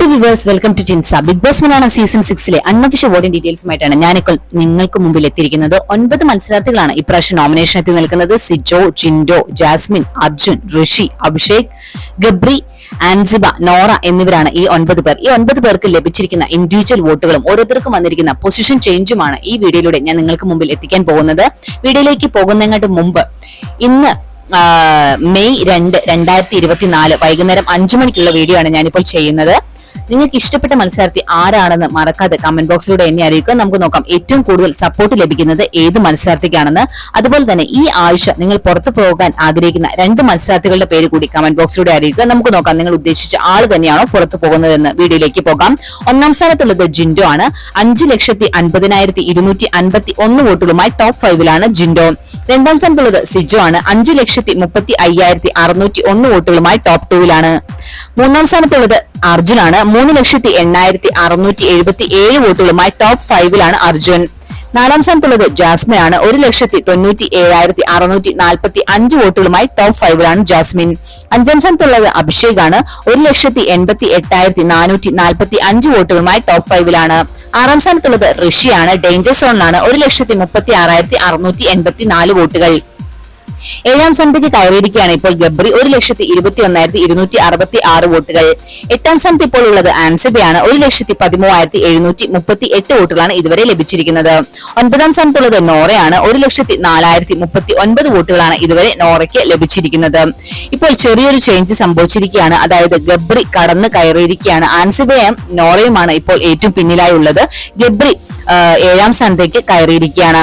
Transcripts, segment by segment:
Viewers, welcome to Jinsa. Bigg Boss Malayalam season 6 unofficial voting ഡീറ്റെയിൽസുമായിട്ടാണ് ഞാനിപ്പോൾ നിങ്ങൾക്ക് മുമ്പിൽ എത്തിയിരിക്കുന്നത്. 9 മത്സരാർത്ഥികളാണ് ഇപ്രാവശ്യം നോമിനേഷൻ എത്തി നിൽക്കുന്നത്. സിജോ, ജിൻഡോ, ജാസ്മിൻ, അർജുൻ, ഋഷി, അഭിഷേക്, ഗബ്രി, ആൻസിബ, നോറ എന്നിവരാണ് ഈ 9 പേർ. ഈ 9 പേർക്ക് ലഭിച്ചിരിക്കുന്ന ഇൻഡിവിജ്വൽ വോട്ടുകളും ഓരോരുത്തർക്കും വന്നിരിക്കുന്ന പൊസിഷൻ ചേഞ്ചുമാണ് ഈ വീഡിയോയിലൂടെ ഞാൻ നിങ്ങൾക്ക് മുമ്പിൽ എത്തിക്കാൻ പോകുന്നത്. വീഡിയോയിലേക്ക് പോകുന്നതിനായിട്ട് മുമ്പ് ഇന്ന് മെയ് 2, 2024 വൈകുന്നേരം 5 മണിക്കുള്ള വീഡിയോ ആണ് ഞാനിപ്പോൾ ചെയ്യുന്നത്. നിങ്ങൾക്ക് ഇഷ്ടപ്പെട്ട മത്സരാർത്ഥി ആരാണെന്ന് മറക്കാതെ കമന്റ് ബോക്സിലൂടെ എന്നെ അറിയിക്കുക. നമുക്ക് നോക്കാം ഏറ്റവും കൂടുതൽ സപ്പോർട്ട് ലഭിക്കുന്നത് ഏത് മത്സരാർത്ഥിക്കാണെന്ന്. അതുപോലെ തന്നെ ഈ ആഴ്ച നിങ്ങൾ പുറത്തു പോകാൻ ആഗ്രഹിക്കുന്ന 2 മത്സരാർത്ഥികളുടെ പേര് കൂടി കമന്റ് ബോക്സിലൂടെ അറിയിക്കുക. നമുക്ക് നോക്കാം നിങ്ങൾ ഉദ്ദേശിച്ച ആൾ തന്നെയാണോ പുറത്തു പോകുന്നതെന്ന്. വീഡിയോയിലേക്ക് പോകാം. 1ാം സ്ഥാനത്തുള്ളത് ജിൻഡോ ആണ്. 5,50,251 വോട്ടുകളുമായി ടോപ്പ് 5ലാണ് ജിൻഡോ. 2ാം സ്ഥാനത്തുള്ളത് സിജോ ആണ്. 5,35,601 വോട്ടുകളുമായി ടോപ്പ് 2ലാണ്. 3ാം സ്ഥാനത്തുള്ളത് അർജുനാണ്. 3,08,677 വോട്ടുകളുമായി ടോപ്പ് 5ലാണ് അർജുൻ. 4ാം സ്ഥാനത്തുള്ളത് ജാസ്മിൻ ആണ്. 1,97,645 വോട്ടുകളുമായി ടോപ്പ് 5ലാണ് ജാസ്മിൻ. 5ാം സ്ഥാനത്തുള്ളത് അഭിഷേക് ആണ്. 1,88,445 വോട്ടുകളുമായി ടോപ്പ് 5ലാണ്. 6ാം സ്ഥാനത്തുള്ളത് ഋഷിയാണ്. ഡേഞ്ചർ സോണിലാണ്. 1,36,684 വോട്ടുകൾ. 7ാം സ്ഥാനത്തേക്ക് കയറിയിരിക്കുകയാണ് ഇപ്പോൾ ഗബ്രി. 1,21,266 വോട്ടുകൾ. 8ാം സ്ഥാനത്ത് ഇപ്പോൾ ഉള്ളത് ആൻസിബയാണ്. 1,13,738 വോട്ടുകളാണ് ഇതുവരെ ലഭിച്ചിരിക്കുന്നത്. 9ാം സ്ഥാനത്തുള്ളത് നോറയാണ്. 1,04,039 വോട്ടുകളാണ് ഇതുവരെ നോറയ്ക്ക് ലഭിച്ചിരിക്കുന്നത്. ഇപ്പോൾ ചെറിയൊരു ചേഞ്ച് സംഭവിച്ചിരിക്കുകയാണ്. അതായത് ഗബ്രി കടന്ന് കയറിയിരിക്കുകയാണ്. ആൻസിബയും നോറയുമാണ് ഇപ്പോൾ ഏറ്റവും പിന്നിലായി ഉള്ളത്. ഗബ്രി 7ാം സ്ഥാനത്തേക്ക് കയറിയിരിക്കുകയാണ്.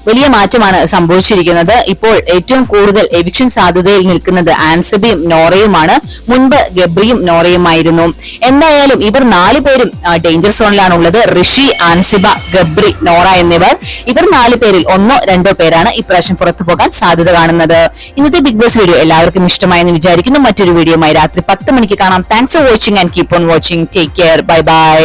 വലിയ മാറ്റമാണ് സംഭവിച്ചിരിക്കുന്നത്. ഇപ്പോൾ ഏറ്റവും കൂടുതൽ എവിക്ഷൻ സാധ്യതയിൽ നിൽക്കുന്നത് ആൻസിബയും നോറയുമാണ്. മുൻപ് ഗബ്രിയും നോറയുമായിരുന്നു. എന്തായാലും ഇവർ 4 പേരും ഡേഞ്ചർ സോണിലാണ് ഉള്ളത്. ഋഷി, ആൻസിബ, ഗബ്രി, നോറ എന്നിവർ. ഇവർ 4 പേരിൽ 1-2 പേരാണ് ഇപ്രാവശ്യം പുറത്തു പോകാൻ സാധ്യത കാണുന്നത്. ഇന്നത്തെ ബിഗ് ബോസ് വീഡിയോ എല്ലാവർക്കും ഇഷ്ടമായെന്ന് വിചാരിക്കുന്നു. മറ്റൊരു വീഡിയോയുമായി രാത്രി 10 മണിക്ക് കാണാം. Thanks for watching and keep on watching. Take care. Bye bye.